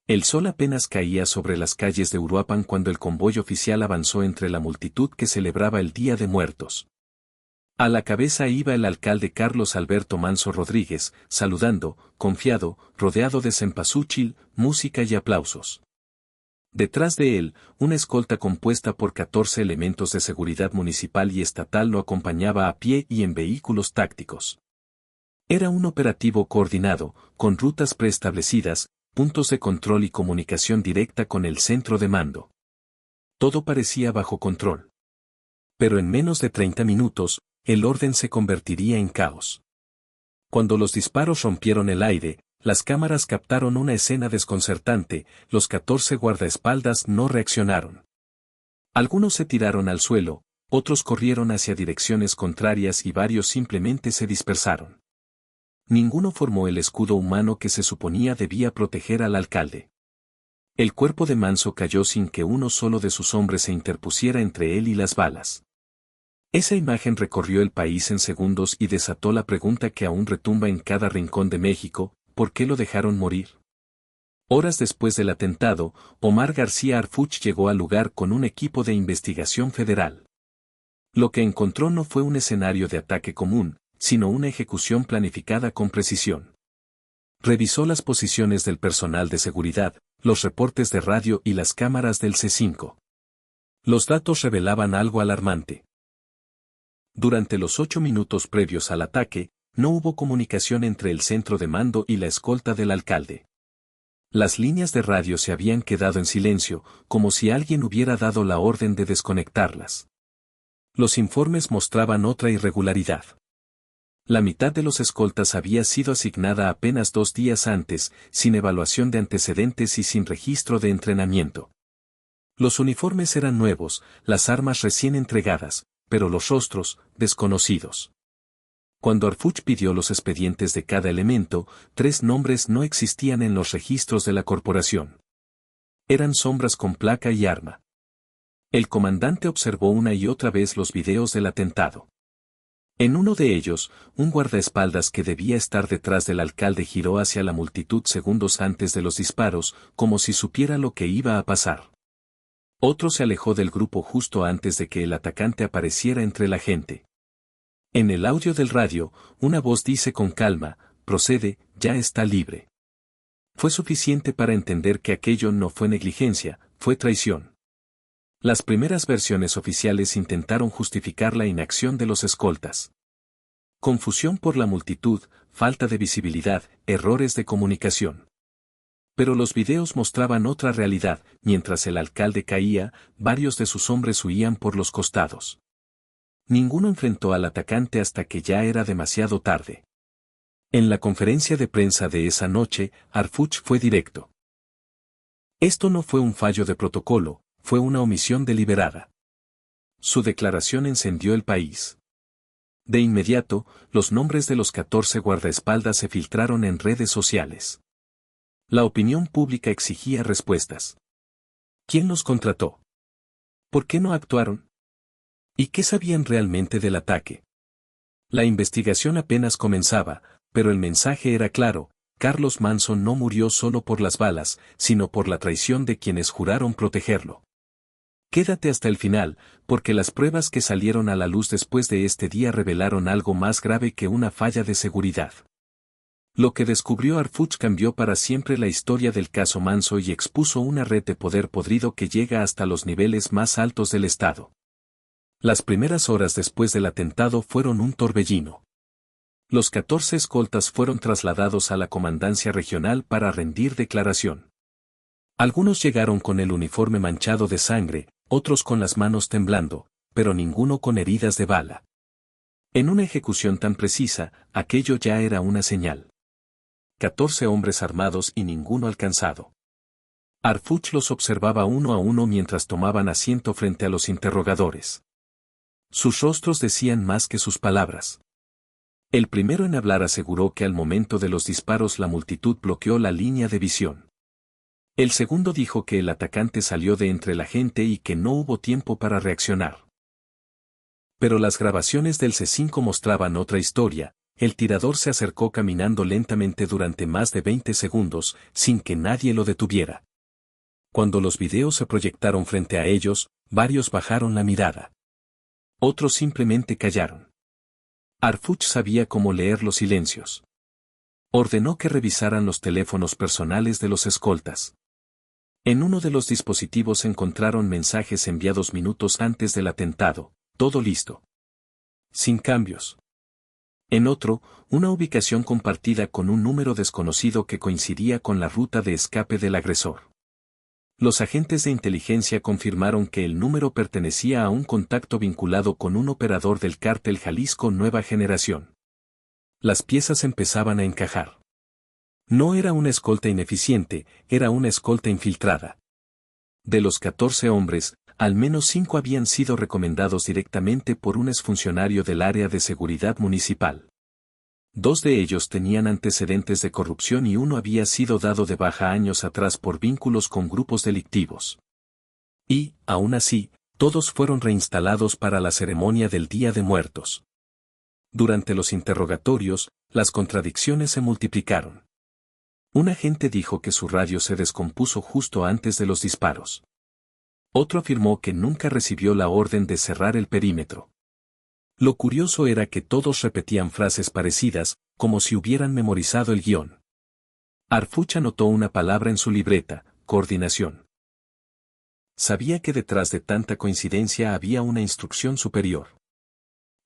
El sol apenas caía sobre las calles de Uruapan cuando el convoy oficial avanzó entre la multitud que celebraba el Día de Muertos. A la cabeza iba el alcalde Carlos Alberto Manso Rodríguez, saludando, confiado, rodeado de cempasúchil, música y aplausos. Detrás de él, una escolta compuesta por 14 elementos de seguridad municipal y estatal lo acompañaba a pie y en vehículos tácticos. Era un operativo coordinado, con rutas preestablecidas, puntos de control y comunicación directa con el centro de mando. Todo parecía bajo control. Pero en menos de 30 minutos, el orden se convertiría en caos. Cuando los disparos rompieron el aire, las cámaras captaron una escena desconcertante, los 14 guardaespaldas no reaccionaron. Algunos se tiraron al suelo, otros corrieron hacia direcciones contrarias y varios simplemente se dispersaron. Ninguno formó el escudo humano que se suponía debía proteger al alcalde. El cuerpo de Manso cayó sin que uno solo de sus hombres se interpusiera entre él y las balas. Esa imagen recorrió el país en segundos y desató la pregunta que aún retumba en cada rincón de México: ¿por qué lo dejaron morir? Horas después del atentado, Omar García Harfuch llegó al lugar con un equipo de investigación federal. Lo que encontró no fue un escenario de ataque común, sino una ejecución planificada con precisión. Revisó las posiciones del personal de seguridad, los reportes de radio y las cámaras del C5. Los datos revelaban algo alarmante. Durante los 8 minutos previos al ataque, no hubo comunicación entre el centro de mando y la escolta del alcalde. Las líneas de radio se habían quedado en silencio, como si alguien hubiera dado la orden de desconectarlas. Los informes mostraban otra irregularidad. La mitad de los escoltas había sido asignada apenas 2 días antes, sin evaluación de antecedentes y sin registro de entrenamiento. Los uniformes eran nuevos, las armas recién entregadas, pero los rostros, desconocidos. Cuando Harfuch pidió los expedientes de cada elemento, 3 nombres no existían en los registros de la corporación. Eran sombras con placa y arma. El comandante observó una y otra vez los videos del atentado. En uno de ellos, un guardaespaldas que debía estar detrás del alcalde giró hacia la multitud segundos antes de los disparos, como si supiera lo que iba a pasar. Otro se alejó del grupo justo antes de que el atacante apareciera entre la gente. En el audio del radio, una voz dice con calma: procede, ya está libre. Fue suficiente para entender que aquello no fue negligencia, fue traición. Las primeras versiones oficiales intentaron justificar la inacción de los escoltas. Confusión por la multitud, falta de visibilidad, errores de comunicación. Pero los videos mostraban otra realidad: mientras el alcalde caía, varios de sus hombres huían por los costados. Ninguno enfrentó al atacante hasta que ya era demasiado tarde. En la conferencia de prensa de esa noche, Harfuch fue directo. Esto no fue un fallo de protocolo, fue una omisión deliberada. Su declaración encendió el país. De inmediato, los nombres de los 14 guardaespaldas se filtraron en redes sociales. La opinión pública exigía respuestas. ¿Quién los contrató? ¿Por qué no actuaron? ¿Y qué sabían realmente del ataque? La investigación apenas comenzaba, pero el mensaje era claro: Carlos Manso no murió solo por las balas, sino por la traición de quienes juraron protegerlo. Quédate hasta el final, porque las pruebas que salieron a la luz después de este día revelaron algo más grave que una falla de seguridad. Lo que descubrió Harfuch cambió para siempre la historia del caso Manso y expuso una red de poder podrido que llega hasta los niveles más altos del Estado. Las primeras horas después del atentado fueron un torbellino. Los 14 escoltas fueron trasladados a la comandancia regional para rendir declaración. Algunos llegaron con el uniforme manchado de sangre, otros con las manos temblando, pero ninguno con heridas de bala. En una ejecución tan precisa, aquello ya era una señal. 14 hombres armados y ninguno alcanzado. Harfuch los observaba uno a uno mientras tomaban asiento frente a los interrogadores. Sus rostros decían más que sus palabras. El primero en hablar aseguró que al momento de los disparos la multitud bloqueó la línea de visión. El segundo dijo que el atacante salió de entre la gente y que no hubo tiempo para reaccionar. Pero las grabaciones del C5 mostraban otra historia: el tirador se acercó caminando lentamente durante más de 20 segundos, sin que nadie lo detuviera. Cuando los videos se proyectaron frente a ellos, varios bajaron la mirada. Otros simplemente callaron. Harfuch sabía cómo leer los silencios. Ordenó que revisaran los teléfonos personales de los escoltas. En uno de los dispositivos encontraron mensajes enviados minutos antes del atentado, todo listo. Sin cambios. En otro, una ubicación compartida con un número desconocido que coincidía con la ruta de escape del agresor. Los agentes de inteligencia confirmaron que el número pertenecía a un contacto vinculado con un operador del cártel Jalisco Nueva Generación. Las piezas empezaban a encajar. No era una escolta ineficiente, era una escolta infiltrada. De los 14 hombres, al menos 5 habían sido recomendados directamente por un exfuncionario del área de seguridad municipal. 2 de ellos tenían antecedentes de corrupción y uno había sido dado de baja años atrás por vínculos con grupos delictivos. Y, aún así, todos fueron reinstalados para la ceremonia del Día de Muertos. Durante los interrogatorios, las contradicciones se multiplicaron. Un agente dijo que su radio se descompuso justo antes de los disparos. Otro afirmó que nunca recibió la orden de cerrar el perímetro. Lo curioso era que todos repetían frases parecidas, como si hubieran memorizado el guión. Harfuch anotó una palabra en su libreta: coordinación. Sabía que detrás de tanta coincidencia había una instrucción superior.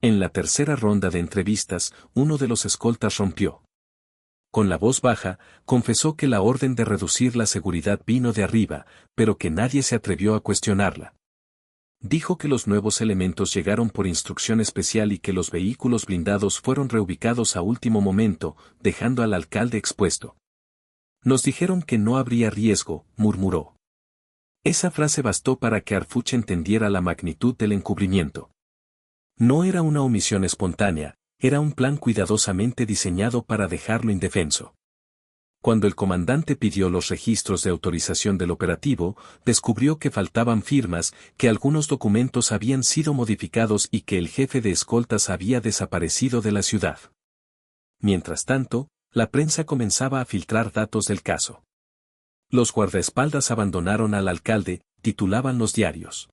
En la tercera ronda de entrevistas, uno de los escoltas rompió. Con la voz baja, confesó que la orden de reducir la seguridad vino de arriba, pero que nadie se atrevió a cuestionarla. Dijo que los nuevos elementos llegaron por instrucción especial y que los vehículos blindados fueron reubicados a último momento, dejando al alcalde expuesto. Nos dijeron que no habría riesgo, murmuró. Esa frase bastó para que Harfuch entendiera la magnitud del encubrimiento. No era una omisión espontánea, era un plan cuidadosamente diseñado para dejarlo indefenso. Cuando el comandante pidió los registros de autorización del operativo, descubrió que faltaban firmas, que algunos documentos habían sido modificados y que el jefe de escoltas había desaparecido de la ciudad. Mientras tanto, la prensa comenzaba a filtrar datos del caso. Los guardaespaldas abandonaron al alcalde, titulaban los diarios.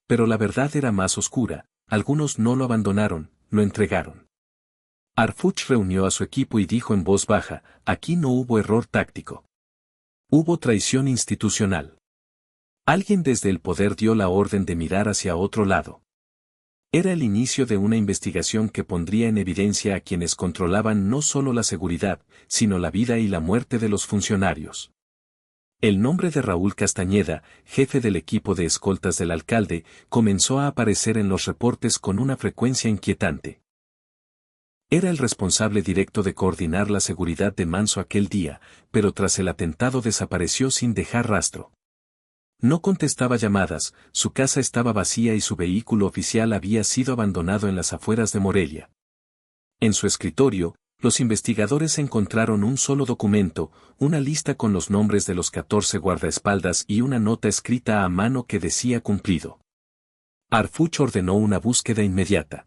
Pero la verdad era más oscura, algunos no lo abandonaron, lo entregaron. Harfuch reunió a su equipo y dijo en voz baja: aquí no hubo error táctico. Hubo traición institucional. Alguien desde el poder dio la orden de mirar hacia otro lado. Era el inicio de una investigación que pondría en evidencia a quienes controlaban no solo la seguridad, sino la vida y la muerte de los funcionarios. El nombre de Raúl Castañeda, jefe del equipo de escoltas del alcalde, comenzó a aparecer en los reportes con una frecuencia inquietante. Era el responsable directo de coordinar la seguridad de Manso aquel día, pero tras el atentado desapareció sin dejar rastro. No contestaba llamadas, su casa estaba vacía y su vehículo oficial había sido abandonado en las afueras de Morelia. En su escritorio, los investigadores encontraron un solo documento, una lista con los nombres de los 14 guardaespaldas y una nota escrita a mano que decía cumplido. Harfuch ordenó una búsqueda inmediata.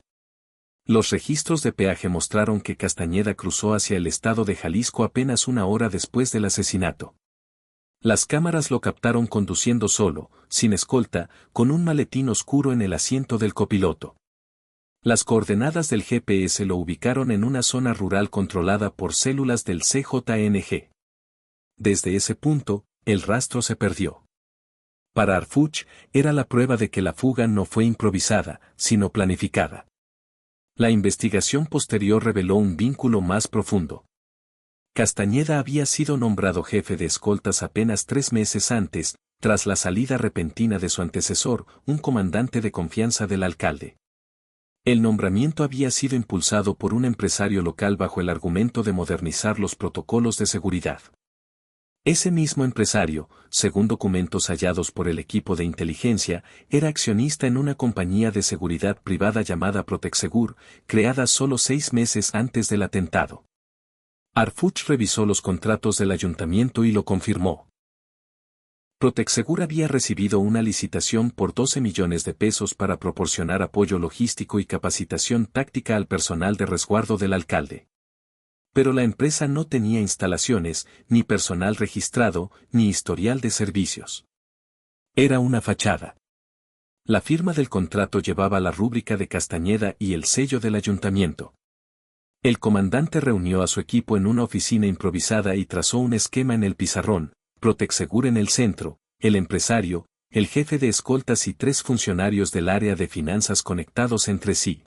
Los registros de peaje mostraron que Castañeda cruzó hacia el estado de Jalisco apenas una hora después del asesinato. Las cámaras lo captaron conduciendo solo, sin escolta, con un maletín oscuro en el asiento del copiloto. Las coordenadas del GPS lo ubicaron en una zona rural controlada por células del CJNG. Desde ese punto, el rastro se perdió. Para Harfuch, era la prueba de que la fuga no fue improvisada, sino planificada. La investigación posterior reveló un vínculo más profundo. Castañeda había sido nombrado jefe de escoltas apenas 3 meses antes, tras la salida repentina de su antecesor, un comandante de confianza del alcalde. El nombramiento había sido impulsado por un empresario local bajo el argumento de modernizar los protocolos de seguridad. Ese mismo empresario, según documentos hallados por el equipo de inteligencia, era accionista en una compañía de seguridad privada llamada Protexegur, creada solo 6 meses antes del atentado. Harfuch revisó los contratos del ayuntamiento y lo confirmó. Protexegur había recibido una licitación por 12 millones de pesos para proporcionar apoyo logístico y capacitación táctica al personal de resguardo del alcalde. Pero la empresa no tenía instalaciones, ni personal registrado, ni historial de servicios. Era una fachada. La firma del contrato llevaba la rúbrica de Castañeda y el sello del ayuntamiento. El comandante reunió a su equipo en una oficina improvisada y trazó un esquema en el pizarrón: Protexegur en el centro, el empresario, el jefe de escoltas y 3 funcionarios del área de finanzas conectados entre sí.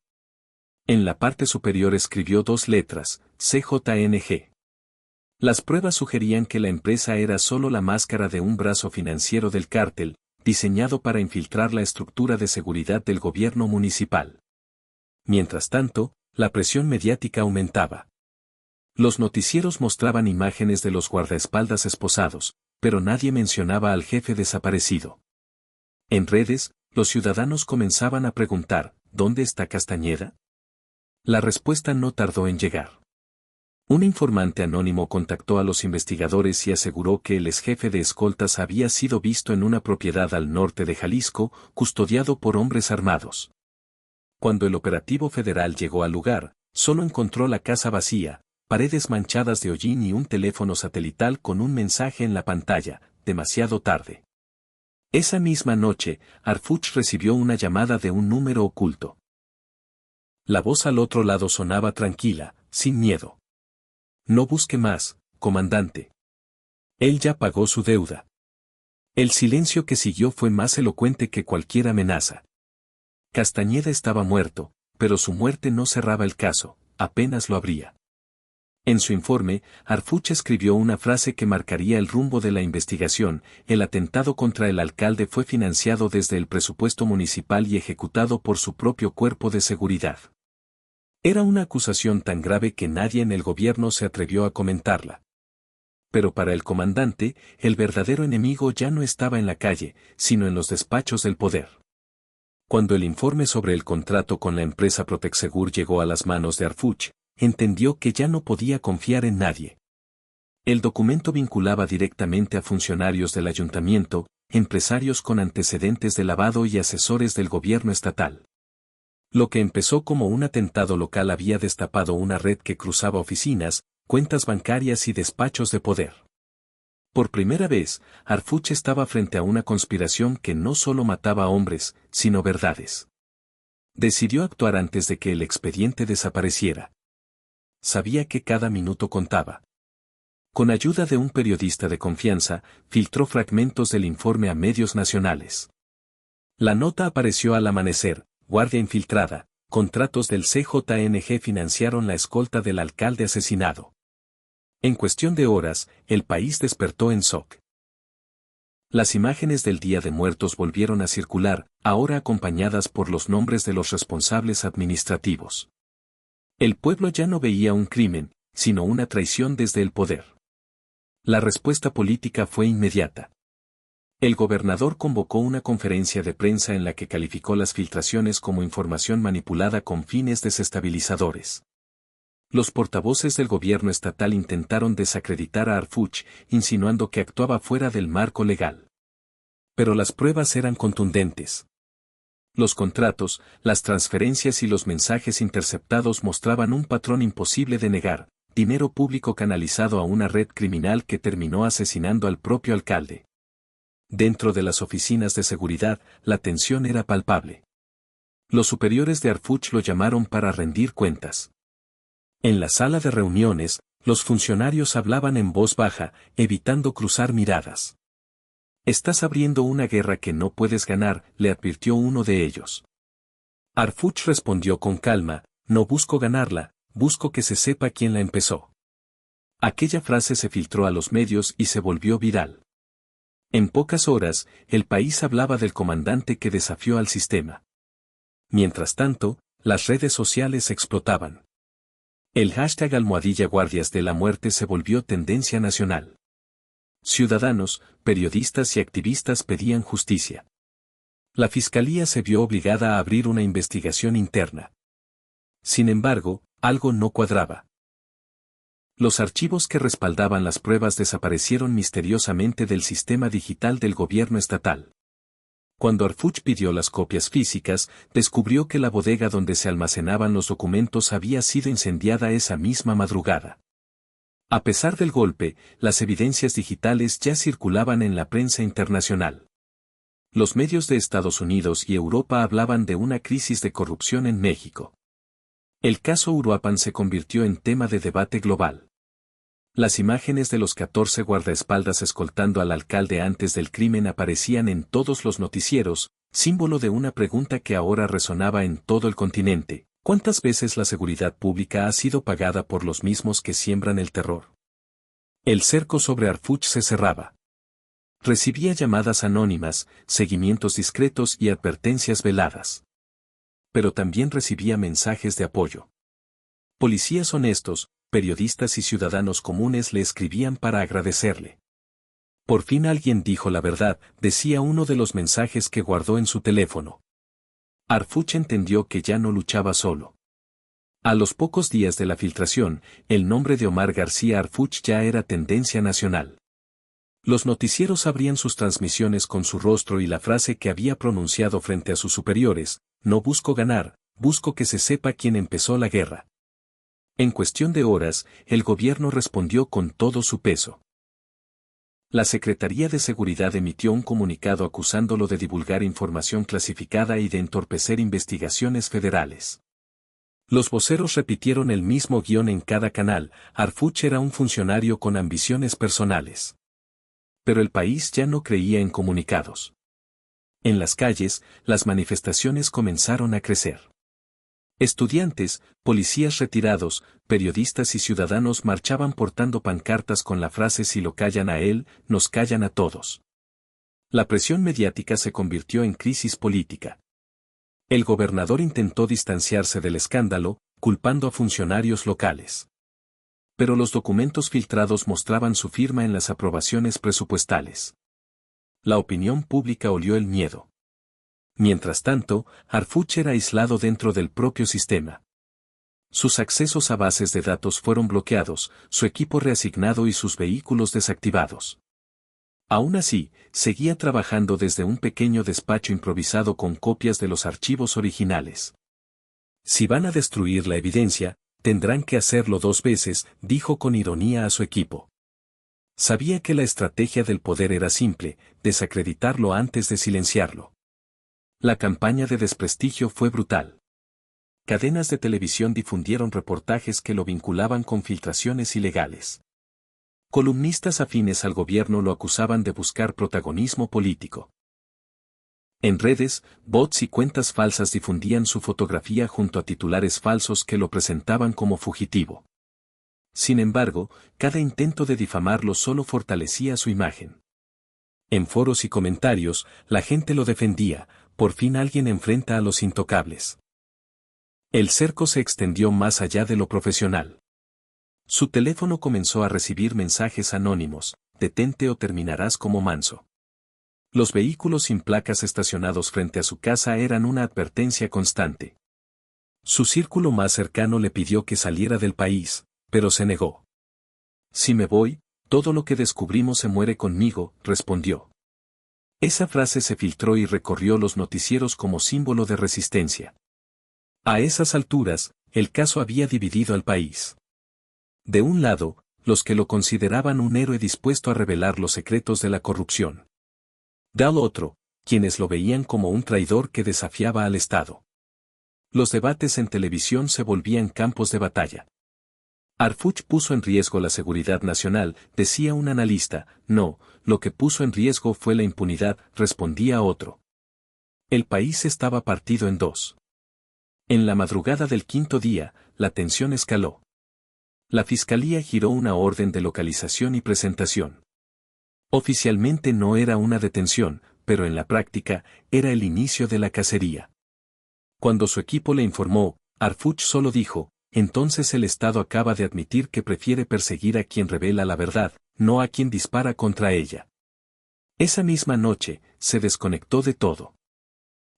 En la parte superior escribió 2 letras, CJNG. Las pruebas sugerían que la empresa era solo la máscara de un brazo financiero del cártel, diseñado para infiltrar la estructura de seguridad del gobierno municipal. Mientras tanto, la presión mediática aumentaba. Los noticieros mostraban imágenes de los guardaespaldas esposados, pero nadie mencionaba al jefe desaparecido. En redes, los ciudadanos comenzaban a preguntar: ¿dónde está Castañeda? La respuesta no tardó en llegar. Un informante anónimo contactó a los investigadores y aseguró que el exjefe de escoltas había sido visto en una propiedad al norte de Jalisco, custodiado por hombres armados. Cuando el operativo federal llegó al lugar, solo encontró la casa vacía, paredes manchadas de hollín y un teléfono satelital con un mensaje en la pantalla: demasiado tarde. Esa misma noche, Harfuch recibió una llamada de un número oculto. La voz al otro lado sonaba tranquila, sin miedo. No busque más, comandante. Él ya pagó su deuda. El silencio que siguió fue más elocuente que cualquier amenaza. Castañeda estaba muerto, pero su muerte no cerraba el caso, apenas lo abría. En su informe, Harfuch escribió una frase que marcaría el rumbo de la investigación: el atentado contra el alcalde fue financiado desde el presupuesto municipal y ejecutado por su propio cuerpo de seguridad. Era una acusación tan grave que nadie en el gobierno se atrevió a comentarla. Pero para el comandante, el verdadero enemigo ya no estaba en la calle, sino en los despachos del poder. Cuando el informe sobre el contrato con la empresa Protexegur llegó a las manos de Harfuch, entendió que ya no podía confiar en nadie. El documento vinculaba directamente a funcionarios del ayuntamiento, empresarios con antecedentes de lavado y asesores del gobierno estatal. Lo que empezó como un atentado local había destapado una red que cruzaba oficinas, cuentas bancarias y despachos de poder. Por primera vez, Harfuch estaba frente a una conspiración que no solo mataba hombres, sino verdades. Decidió actuar antes de que el expediente desapareciera. Sabía que cada minuto contaba. Con ayuda de un periodista de confianza, filtró fragmentos del informe a medios nacionales. La nota apareció al amanecer: guardia infiltrada, contratos del CJNG financiaron la escolta del alcalde asesinado. En cuestión de horas, el país despertó en shock. Las imágenes del Día de Muertos volvieron a circular, ahora acompañadas por los nombres de los responsables administrativos. El pueblo ya no veía un crimen, sino una traición desde el poder. La respuesta política fue inmediata. El gobernador convocó una conferencia de prensa en la que calificó las filtraciones como información manipulada con fines desestabilizadores. Los portavoces del gobierno estatal intentaron desacreditar a Harfuch, insinuando que actuaba fuera del marco legal. Pero las pruebas eran contundentes. Los contratos, las transferencias y los mensajes interceptados mostraban un patrón imposible de negar: dinero público canalizado a una red criminal que terminó asesinando al propio alcalde. Dentro de las oficinas de seguridad, la tensión era palpable. Los superiores de Harfuch lo llamaron para rendir cuentas. En la sala de reuniones, los funcionarios hablaban en voz baja, evitando cruzar miradas. «Estás abriendo una guerra que no puedes ganar», le advirtió uno de ellos. Harfuch respondió con calma: «No busco ganarla, busco que se sepa quién la empezó». Aquella frase se filtró a los medios y se volvió viral. En pocas horas, el país hablaba del comandante que desafió al sistema. Mientras tanto, las redes sociales explotaban. El hashtag #guardias de la muerte se volvió tendencia nacional. Ciudadanos, periodistas y activistas pedían justicia. La fiscalía se vio obligada a abrir una investigación interna. Sin embargo, algo no cuadraba. Los archivos que respaldaban las pruebas desaparecieron misteriosamente del sistema digital del gobierno estatal. Cuando Harfuch pidió las copias físicas, descubrió que la bodega donde se almacenaban los documentos había sido incendiada esa misma madrugada. A pesar del golpe, las evidencias digitales ya circulaban en la prensa internacional. Los medios de Estados Unidos y Europa hablaban de una crisis de corrupción en México. El caso Uruapan se convirtió en tema de debate global. Las imágenes de los 14 guardaespaldas escoltando al alcalde antes del crimen aparecían en todos los noticieros, símbolo de una pregunta que ahora resonaba en todo el continente: ¿cuántas veces la seguridad pública ha sido pagada por los mismos que siembran el terror? El cerco sobre Harfuch se cerraba. Recibía llamadas anónimas, seguimientos discretos y advertencias veladas. Pero también recibía mensajes de apoyo. Policías honestos, periodistas y ciudadanos comunes le escribían para agradecerle. Por fin alguien dijo la verdad, decía uno de los mensajes que guardó en su teléfono. Harfuch entendió que ya no luchaba solo. A los pocos días de la filtración, el nombre de Omar García Harfuch ya era tendencia nacional. Los noticieros abrían sus transmisiones con su rostro y la frase que había pronunciado frente a sus superiores: no busco ganar, busco que se sepa quién empezó la guerra. En cuestión de horas, el gobierno respondió con todo su peso. La Secretaría de Seguridad emitió un comunicado acusándolo de divulgar información clasificada y de entorpecer investigaciones federales. Los voceros repitieron el mismo guión en cada canal: Harfuch era un funcionario con ambiciones personales. Pero el país ya no creía en comunicados. En las calles, las manifestaciones comenzaron a crecer. Estudiantes, policías retirados, periodistas y ciudadanos marchaban portando pancartas con la frase: si lo callan a él, nos callan a todos. La presión mediática se convirtió en crisis política. El gobernador intentó distanciarse del escándalo, culpando a funcionarios locales. Pero los documentos filtrados mostraban su firma en las aprobaciones presupuestales. La opinión pública olió el miedo. Mientras tanto, Harfuch era aislado dentro del propio sistema. Sus accesos a bases de datos fueron bloqueados, su equipo reasignado y sus vehículos desactivados. Aún así, seguía trabajando desde un pequeño despacho improvisado con copias de los archivos originales. Si van a destruir la evidencia, tendrán que hacerlo 2 veces, dijo con ironía a su equipo. Sabía que la estrategia del poder era simple: desacreditarlo antes de silenciarlo. La campaña de desprestigio fue brutal. Cadenas de televisión difundieron reportajes que lo vinculaban con filtraciones ilegales. Columnistas afines al gobierno lo acusaban de buscar protagonismo político. En redes, bots y cuentas falsas difundían su fotografía junto a titulares falsos que lo presentaban como fugitivo. Sin embargo, cada intento de difamarlo solo fortalecía su imagen. En foros y comentarios, la gente lo defendía: por fin alguien enfrenta a los intocables. El cerco se extendió más allá de lo profesional. Su teléfono comenzó a recibir mensajes anónimos: detente o terminarás como Manso. Los vehículos sin placas estacionados frente a su casa eran una advertencia constante. Su círculo más cercano le pidió que saliera del país, pero se negó. Si me voy, todo lo que descubrimos se muere conmigo, respondió. Esa frase se filtró y recorrió los noticieros como símbolo de resistencia. A esas alturas, el caso había dividido al país. De un lado, los que lo consideraban un héroe dispuesto a revelar los secretos de la corrupción. Del otro, quienes lo veían como un traidor que desafiaba al Estado. Los debates en televisión se volvían campos de batalla. Harfuch puso en riesgo la seguridad nacional, decía un analista. No, lo que puso en riesgo fue la impunidad, respondía otro. El país estaba partido en 2. En la madrugada del 5.º día, la tensión escaló. La fiscalía giró una orden de localización y presentación. Oficialmente no era una detención, pero en la práctica, era el inicio de la cacería. Cuando su equipo le informó, Harfuch solo dijo: entonces el Estado acaba de admitir que prefiere perseguir a quien revela la verdad, no a quien dispara contra ella. Esa misma noche, se desconectó de todo.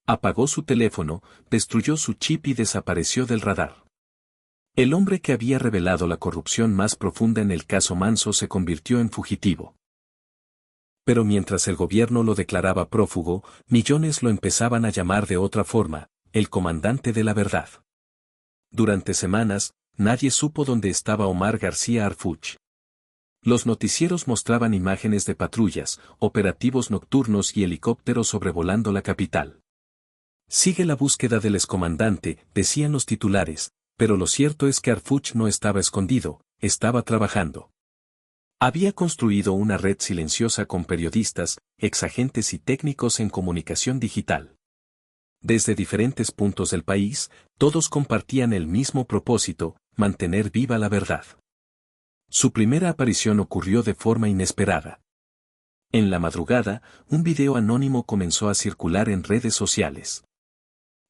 Apagó su teléfono, destruyó su chip y desapareció del radar. El hombre que había revelado la corrupción más profunda en el caso Manso se convirtió en fugitivo. Pero mientras el gobierno lo declaraba prófugo, millones lo empezaban a llamar de otra forma, el comandante de la verdad. Durante semanas, nadie supo dónde estaba Omar García Harfuch. Los noticieros mostraban imágenes de patrullas, operativos nocturnos y helicópteros sobrevolando la capital. Sigue la búsqueda del excomandante, decían los titulares, pero lo cierto es que Harfuch no estaba escondido, estaba trabajando. Había construido una red silenciosa con periodistas, exagentes y técnicos en comunicación digital. Desde diferentes puntos del país, todos compartían el mismo propósito, mantener viva la verdad. Su primera aparición ocurrió de forma inesperada. En la madrugada, un video anónimo comenzó a circular en redes sociales.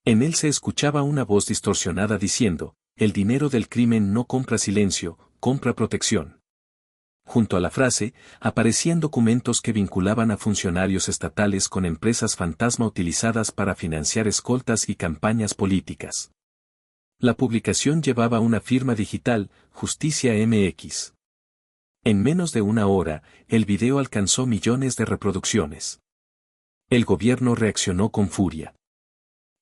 En él se escuchaba una voz distorsionada diciendo, el dinero del crimen no compra silencio, compra protección. Junto a la frase, aparecían documentos que vinculaban a funcionarios estatales con empresas fantasma utilizadas para financiar escoltas y campañas políticas. La publicación llevaba una firma digital, Justicia MX. En menos de una hora, el video alcanzó millones de reproducciones. El gobierno reaccionó con furia.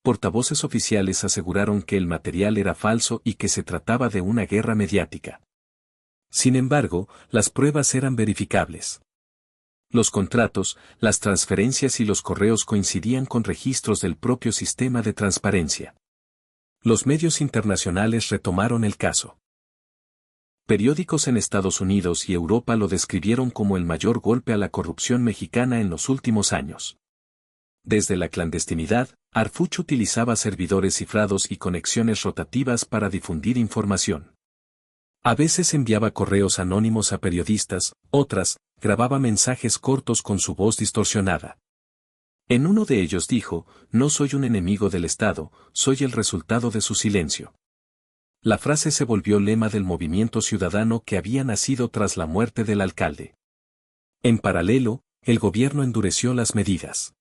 Portavoces oficiales aseguraron que el material era falso y que se trataba de una guerra mediática. Sin embargo, las pruebas eran verificables. Los contratos, las transferencias y los correos coincidían con registros del propio sistema de transparencia. Los medios internacionales retomaron el caso. Periódicos en Estados Unidos y Europa lo describieron como el mayor golpe a la corrupción mexicana en los últimos años. Desde la clandestinidad, Harfuch utilizaba servidores cifrados y conexiones rotativas para difundir información. A veces enviaba correos anónimos a periodistas, otras, grababa mensajes cortos con su voz distorsionada. En uno de ellos dijo, no soy un enemigo del Estado, soy el resultado de su silencio. La frase se volvió lema del movimiento ciudadano que había nacido tras la muerte del alcalde. En paralelo, el gobierno endureció las medidas.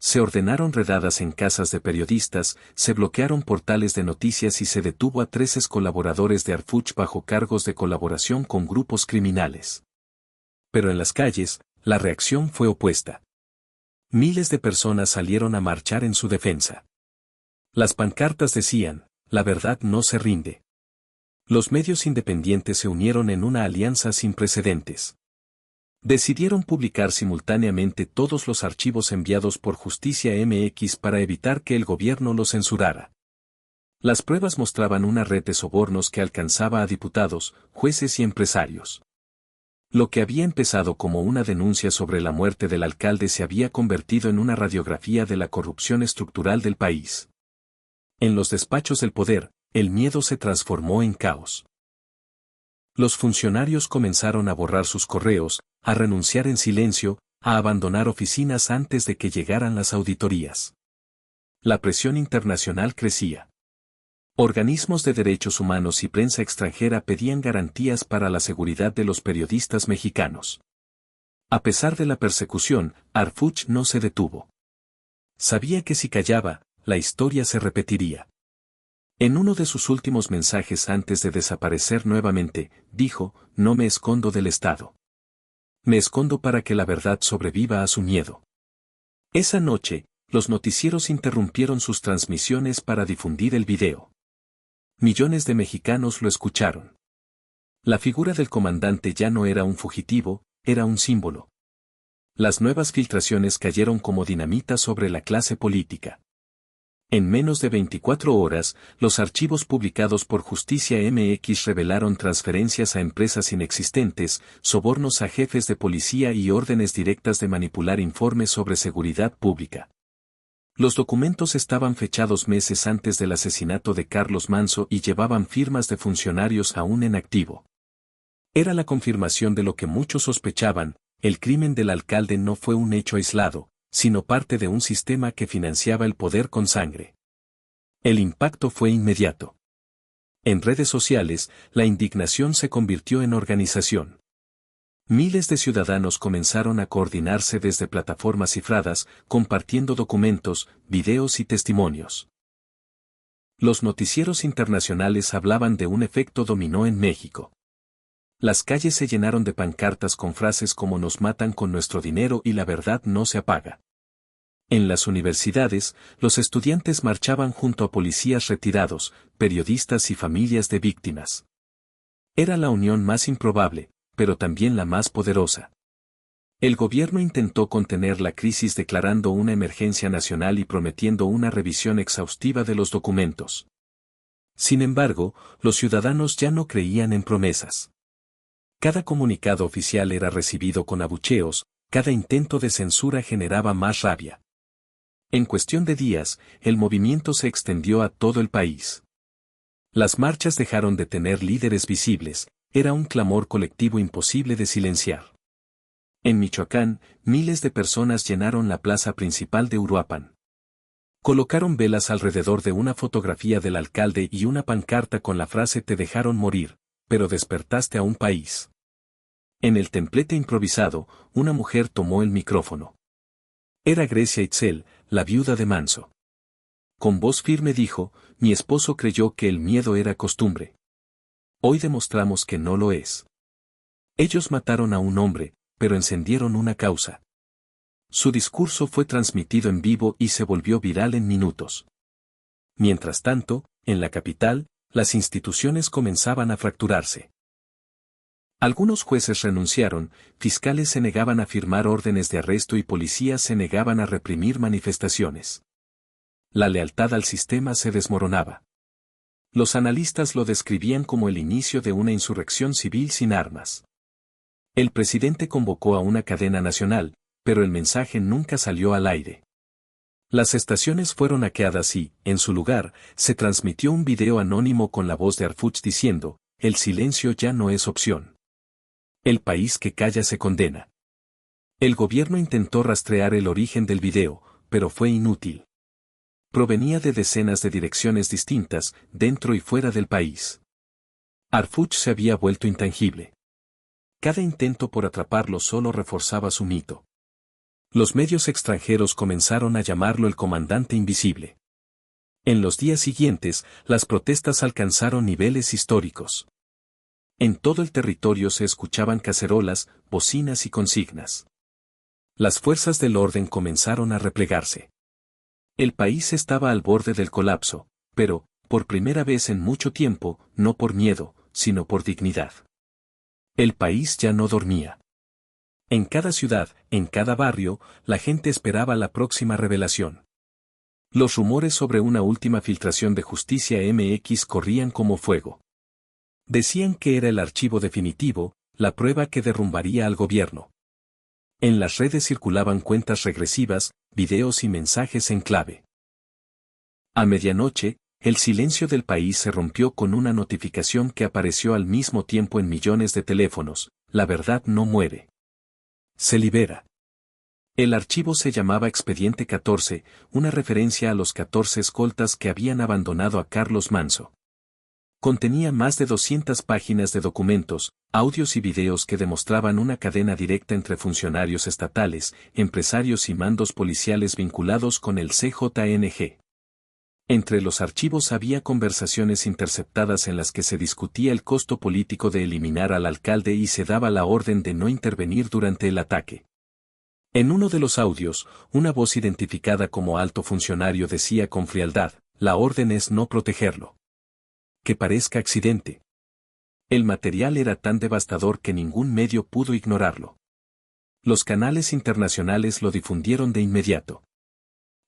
Se ordenaron redadas en casas de periodistas, se bloquearon portales de noticias y se detuvo a 13 colaboradores de Harfuch bajo cargos de colaboración con grupos criminales. Pero en las calles, la reacción fue opuesta. Miles de personas salieron a marchar en su defensa. Las pancartas decían, la verdad no se rinde. Los medios independientes se unieron en una alianza sin precedentes. Decidieron publicar simultáneamente todos los archivos enviados por Justicia MX para evitar que el gobierno los censurara. Las pruebas mostraban una red de sobornos que alcanzaba a diputados, jueces y empresarios. Lo que había empezado como una denuncia sobre la muerte del alcalde se había convertido en una radiografía de la corrupción estructural del país. En los despachos del poder, el miedo se transformó en caos. Los funcionarios comenzaron a borrar sus correos, a renunciar en silencio, a abandonar oficinas antes de que llegaran las auditorías. La presión internacional crecía. Organismos de derechos humanos y prensa extranjera pedían garantías para la seguridad de los periodistas mexicanos. A pesar de la persecución, Harfuch no se detuvo. Sabía que si callaba, la historia se repetiría. En uno de sus últimos mensajes antes de desaparecer nuevamente, dijo, no me escondo del Estado. Me escondo para que la verdad sobreviva a su miedo. Esa noche, los noticieros interrumpieron sus transmisiones para difundir el video. Millones de mexicanos lo escucharon. La figura del comandante ya no era un fugitivo, era un símbolo. Las nuevas filtraciones cayeron como dinamita sobre la clase política. En menos de 24 horas, los archivos publicados por Justicia MX revelaron transferencias a empresas inexistentes, sobornos a jefes de policía y órdenes directas de manipular informes sobre seguridad pública. Los documentos estaban fechados meses antes del asesinato de Carlos Manso y llevaban firmas de funcionarios aún en activo. Era la confirmación de lo que muchos sospechaban, el crimen del alcalde no fue un hecho aislado, sino parte de un sistema que financiaba el poder con sangre. El impacto fue inmediato. En redes sociales, la indignación se convirtió en organización. Miles de ciudadanos comenzaron a coordinarse desde plataformas cifradas, compartiendo documentos, videos y testimonios. Los noticieros internacionales hablaban de un efecto dominó en México. Las calles se llenaron de pancartas con frases como "nos matan con nuestro dinero y la verdad no se apaga". En las universidades, los estudiantes marchaban junto a policías retirados, periodistas y familias de víctimas. Era la unión más improbable, pero también la más poderosa. El gobierno intentó contener la crisis declarando una emergencia nacional y prometiendo una revisión exhaustiva de los documentos. Sin embargo, los ciudadanos ya no creían en promesas. Cada comunicado oficial era recibido con abucheos, cada intento de censura generaba más rabia. En cuestión de días, el movimiento se extendió a todo el país. Las marchas dejaron de tener líderes visibles, era un clamor colectivo imposible de silenciar. En Michoacán, miles de personas llenaron la plaza principal de Uruapan. Colocaron velas alrededor de una fotografía del alcalde y una pancarta con la frase "te dejaron morir, pero despertaste a un país". En el templete improvisado, una mujer tomó el micrófono. Era Grecia Itzel, la viuda de Manso. Con voz firme dijo: "Mi esposo creyó que el miedo era costumbre. Hoy demostramos que no lo es. Ellos mataron a un hombre, pero encendieron una causa". Su discurso fue transmitido en vivo y se volvió viral en minutos. Mientras tanto, en la capital, las instituciones comenzaban a fracturarse. Algunos jueces renunciaron, fiscales se negaban a firmar órdenes de arresto y policías se negaban a reprimir manifestaciones. La lealtad al sistema se desmoronaba. Los analistas lo describían como el inicio de una insurrección civil sin armas. El presidente convocó a una cadena nacional, pero el mensaje nunca salió al aire. Las estaciones fueron hackeadas y, en su lugar, se transmitió un video anónimo con la voz de Arfuch diciendo: "El silencio ya no es opción. El país que calla se condena". El gobierno intentó rastrear el origen del video, pero fue inútil. Provenía de decenas de direcciones distintas, dentro y fuera del país. Arfuch se había vuelto intangible. Cada intento por atraparlo solo reforzaba su mito. Los medios extranjeros comenzaron a llamarlo el comandante invisible. En los días siguientes, las protestas alcanzaron niveles históricos. En todo el territorio se escuchaban cacerolas, bocinas y consignas. Las fuerzas del orden comenzaron a replegarse. El país estaba al borde del colapso, pero, por primera vez en mucho tiempo, no por miedo, sino por dignidad. El país ya no dormía. En cada ciudad, en cada barrio, la gente esperaba la próxima revelación. Los rumores sobre una última filtración de Justicia MX corrían como fuego. Decían que era el archivo definitivo, la prueba que derrumbaría al gobierno. En las redes circulaban cuentas regresivas, videos y mensajes en clave. A medianoche, el silencio del país se rompió con una notificación que apareció al mismo tiempo en millones de teléfonos: "La verdad no muere. Se libera". El archivo se llamaba Expediente 14, una referencia a los 14 escoltas que habían abandonado a Carlos Manso. Contenía más de 200 páginas de documentos, audios y videos que demostraban una cadena directa entre funcionarios estatales, empresarios y mandos policiales vinculados con el CJNG. Entre los archivos había conversaciones interceptadas en las que se discutía el costo político de eliminar al alcalde y se daba la orden de no intervenir durante el ataque. En uno de los audios, una voz identificada como alto funcionario decía con frialdad: "La orden es no protegerlo. Que parezca accidente". El material era tan devastador que ningún medio pudo ignorarlo. Los canales internacionales lo difundieron de inmediato.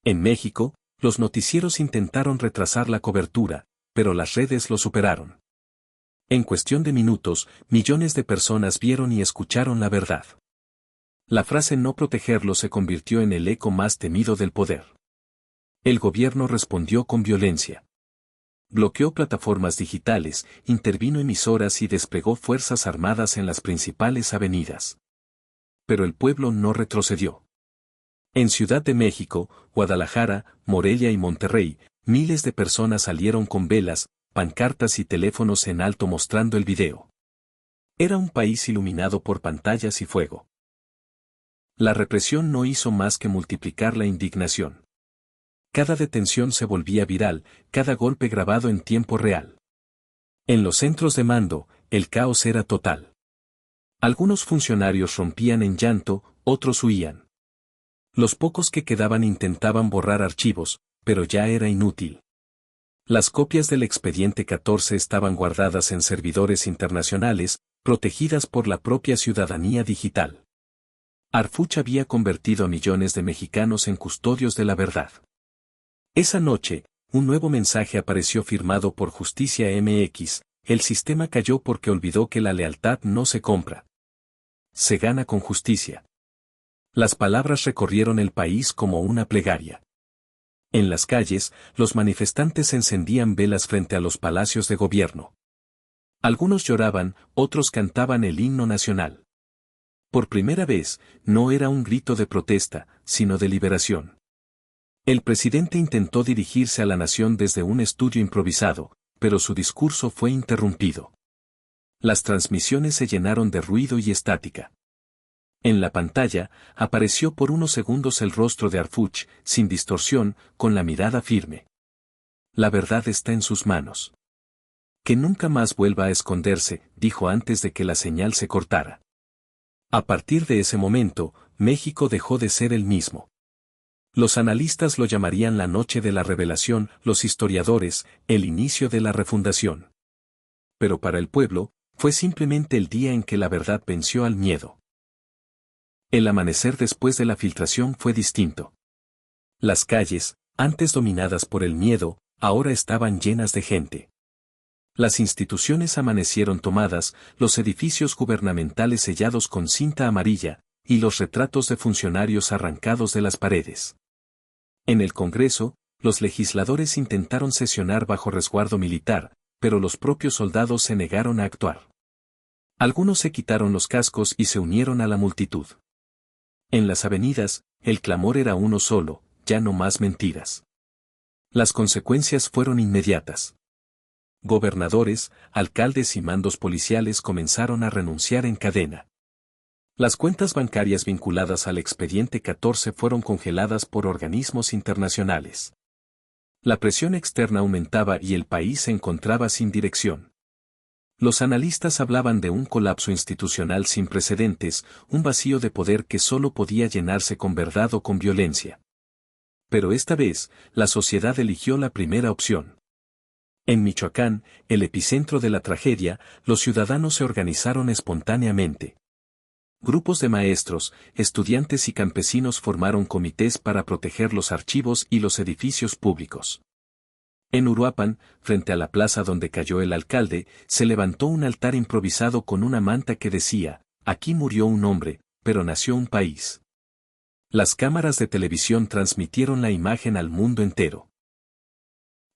En México, los noticieros intentaron retrasar la cobertura, pero las redes lo superaron. En cuestión de minutos, millones de personas vieron y escucharon la verdad. La frase "no protegerlo" se convirtió en el eco más temido del poder. El gobierno respondió con violencia. Bloqueó plataformas digitales, intervino emisoras y desplegó fuerzas armadas en las principales avenidas. Pero el pueblo no retrocedió. En Ciudad de México, Guadalajara, Morelia y Monterrey, miles de personas salieron con velas, pancartas y teléfonos en alto mostrando el video. Era un país iluminado por pantallas y fuego. La represión no hizo más que multiplicar la indignación. cada detención se volvía viral, cada golpe grabado en tiempo real. En los centros de mando, el caos era total. Algunos funcionarios rompían en llanto, otros huían. Los pocos que quedaban intentaban borrar archivos, pero ya era inútil. Las copias del expediente 14 estaban guardadas en servidores internacionales, protegidas por la propia ciudadanía digital. Harfuch había convertido a millones de mexicanos en custodios de la verdad. Esa noche, un nuevo mensaje apareció firmado por Justicia MX: el sistema cayó porque olvidó que la lealtad no se compra. Se gana con justicia. Las palabras recorrieron el país como una plegaria. En las calles, los manifestantes encendían velas frente a los palacios de gobierno. Algunos lloraban, otros cantaban el himno nacional. Por primera vez, no era un grito de protesta, sino de liberación. El presidente intentó dirigirse a la nación desde un estudio improvisado, pero su discurso fue interrumpido. Las transmisiones se llenaron de ruido y estática. En la pantalla, apareció por unos segundos el rostro de Harfuch, sin distorsión, con la mirada firme. La verdad está en sus manos. Que nunca más vuelva a esconderse, dijo antes de que la señal se cortara. A partir de ese momento, México dejó de ser el mismo. Los analistas lo llamarían la noche de la revelación, los historiadores, el inicio de la refundación. Pero para el pueblo, fue simplemente el día en que la verdad venció al miedo. El amanecer después de la filtración fue distinto. Las calles, antes dominadas por el miedo, ahora estaban llenas de gente. Las instituciones amanecieron tomadas, los edificios gubernamentales sellados con cinta amarilla, y los retratos de funcionarios arrancados de las paredes. En el Congreso, los legisladores intentaron sesionar bajo resguardo militar, pero los propios soldados se negaron a actuar. Algunos se quitaron los cascos y se unieron a la multitud. En las avenidas, el clamor era uno solo: ya no más mentiras. Las consecuencias fueron inmediatas. Gobernadores, alcaldes y mandos policiales comenzaron a renunciar en cadena. Las cuentas bancarias vinculadas al expediente 14 fueron congeladas por organismos internacionales. La presión externa aumentaba y el país se encontraba sin dirección. Los analistas hablaban de un colapso institucional sin precedentes, un vacío de poder que solo podía llenarse con verdad o con violencia. Pero esta vez, la sociedad eligió la primera opción. En Michoacán, el epicentro de la tragedia, los ciudadanos se organizaron espontáneamente. Grupos de maestros, estudiantes y campesinos formaron comités para proteger los archivos y los edificios públicos. En Uruapan, frente a la plaza donde cayó el alcalde, se levantó un altar improvisado con una manta que decía: aquí murió un hombre, pero nació un país. Las cámaras de televisión transmitieron la imagen al mundo entero.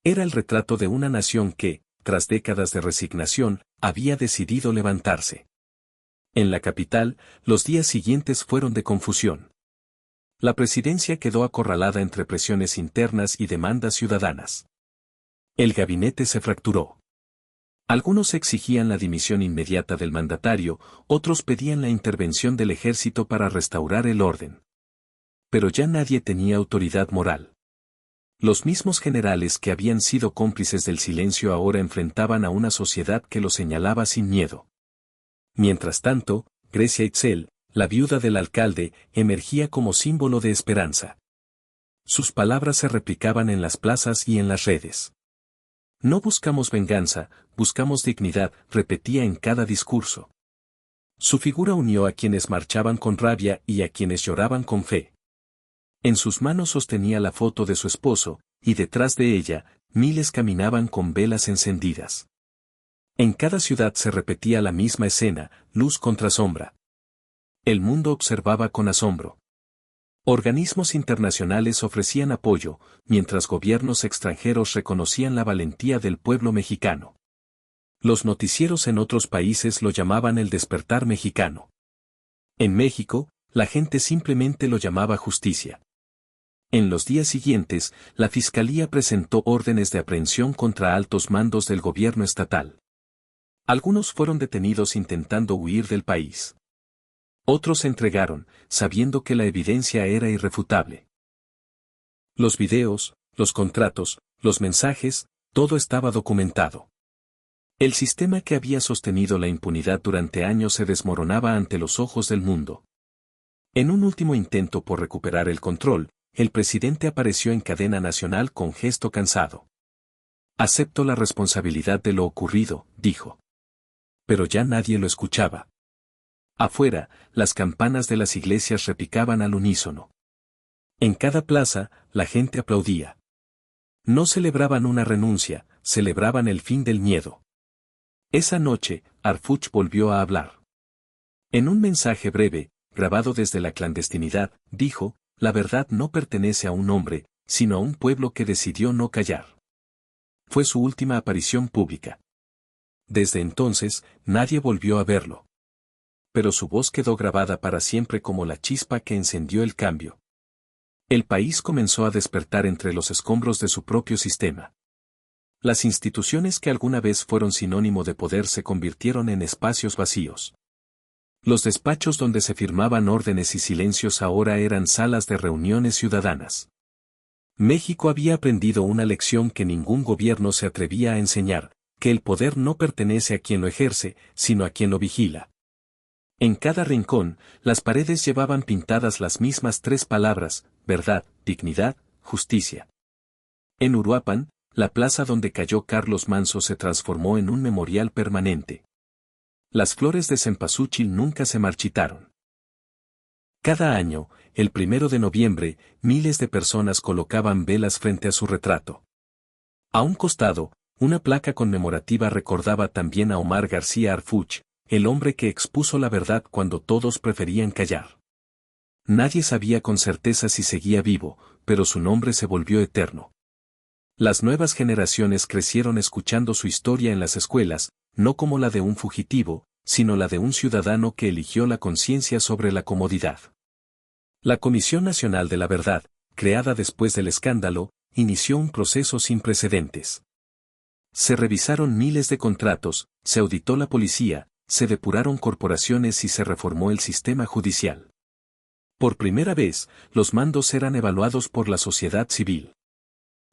Era el retrato de una nación que, tras décadas de resignación, había decidido levantarse. En la capital, los días siguientes fueron de confusión. La presidencia quedó acorralada entre presiones internas y demandas ciudadanas. El gabinete se fracturó. Algunos exigían la dimisión inmediata del mandatario, otros pedían la intervención del ejército para restaurar el orden. Pero ya nadie tenía autoridad moral. Los mismos generales que habían sido cómplices del silencio ahora enfrentaban a una sociedad que los señalaba sin miedo. Mientras tanto, Grecia Itzel, la viuda del alcalde, emergía como símbolo de esperanza. Sus palabras se replicaban en las plazas y en las redes. No buscamos venganza, buscamos dignidad, repetía en cada discurso. Su figura unió a quienes marchaban con rabia y a quienes lloraban con fe. En sus manos sostenía la foto de su esposo, y detrás de ella, miles caminaban con velas encendidas. En cada ciudad se repetía la misma escena, luz contra sombra. El mundo observaba con asombro. Organismos internacionales ofrecían apoyo, mientras gobiernos extranjeros reconocían la valentía del pueblo mexicano. Los noticieros en otros países lo llamaban el despertar mexicano. En México, la gente simplemente lo llamaba justicia. En los días siguientes, la Fiscalía presentó órdenes de aprehensión contra altos mandos del gobierno estatal. Algunos fueron detenidos intentando huir del país. Otros se entregaron, sabiendo que la evidencia era irrefutable. Los videos, los contratos, los mensajes, todo estaba documentado. El sistema que había sostenido la impunidad durante años se desmoronaba ante los ojos del mundo. En un último intento por recuperar el control, el presidente apareció en cadena nacional con gesto cansado. Acepto la responsabilidad de lo ocurrido, dijo. Pero ya nadie lo escuchaba. Afuera, las campanas de las iglesias repicaban al unísono. En cada plaza, la gente aplaudía. No celebraban una renuncia, celebraban el fin del miedo. Esa noche, Arfuch volvió a hablar. En un mensaje breve, grabado desde la clandestinidad, dijo, la verdad no pertenece a un hombre, sino a un pueblo que decidió no callar. Fue su última aparición pública. Desde entonces, nadie volvió a verlo. Pero su voz quedó grabada para siempre como la chispa que encendió el cambio. El país comenzó a despertar entre los escombros de su propio sistema. Las instituciones que alguna vez fueron sinónimo de poder se convirtieron en espacios vacíos. Los despachos donde se firmaban órdenes y silencios ahora eran salas de reuniones ciudadanas. México había aprendido una lección que ningún gobierno se atrevía a enseñar, que el poder no pertenece a quien lo ejerce, sino a quien lo vigila. En cada rincón, las paredes llevaban pintadas las mismas 3 palabras: verdad, dignidad, justicia. En Uruapan, la plaza donde cayó Carlos Manso se transformó en un memorial permanente. Las flores de cempasúchil nunca se marchitaron. Cada año, el 1 de noviembre, miles de personas colocaban velas frente a su retrato. A un costado, una placa conmemorativa recordaba también a Omar García Arfuch, el hombre que expuso la verdad cuando todos preferían callar. Nadie sabía con certeza si seguía vivo, pero su nombre se volvió eterno. Las nuevas generaciones crecieron escuchando su historia en las escuelas, no como la de un fugitivo, sino la de un ciudadano que eligió la conciencia sobre la comodidad. La Comisión Nacional de la Verdad, creada después del escándalo, inició un proceso sin precedentes. Se revisaron miles de contratos, se auditó la policía, se depuraron corporaciones y se reformó el sistema judicial. Por primera vez, los mandos eran evaluados por la sociedad civil.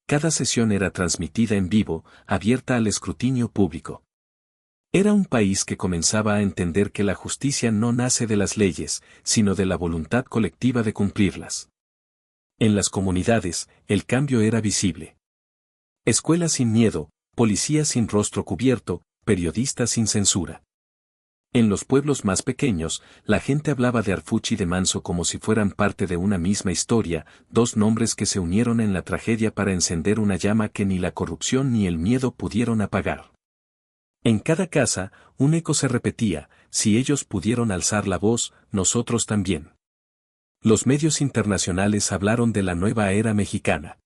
Cada sesión era transmitida en vivo, abierta al escrutinio público. Era un país que comenzaba a entender que la justicia no nace de las leyes, sino de la voluntad colectiva de cumplirlas. En las comunidades, el cambio era visible. Escuelas sin miedo, policías sin rostro cubierto, periodistas sin censura. En los pueblos más pequeños, la gente hablaba de Arfuch y de Manso como si fueran parte de una misma historia, 2 nombres que se unieron en la tragedia para encender una llama que ni la corrupción ni el miedo pudieron apagar. En cada casa, un eco se repetía: si ellos pudieron alzar la voz, nosotros también. Los medios internacionales hablaron de la nueva era mexicana.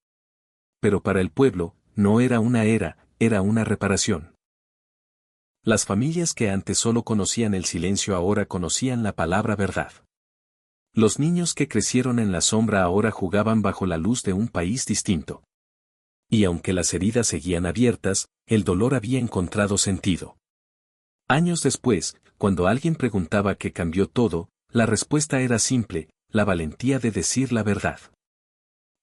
Pero para el pueblo, no era una era, era una reparación. Las familias que antes solo conocían el silencio ahora conocían la palabra verdad. Los niños que crecieron en la sombra ahora jugaban bajo la luz de un país distinto. Y aunque las heridas seguían abiertas, el dolor había encontrado sentido. Años después, cuando alguien preguntaba qué cambió todo, la respuesta era simple: la valentía de decir la verdad.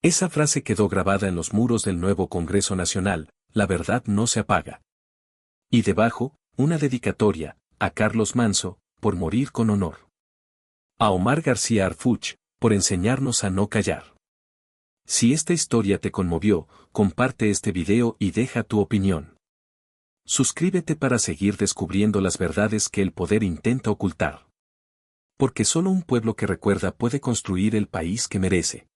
Esa frase quedó grabada en los muros del nuevo Congreso Nacional: la verdad no se apaga. Y debajo, una dedicatoria: a Carlos Manso, por morir con honor. A Omar García Arfuch, por enseñarnos a no callar. Si esta historia te conmovió, comparte este video y deja tu opinión. Suscríbete para seguir descubriendo las verdades que el poder intenta ocultar. Porque solo un pueblo que recuerda puede construir el país que merece.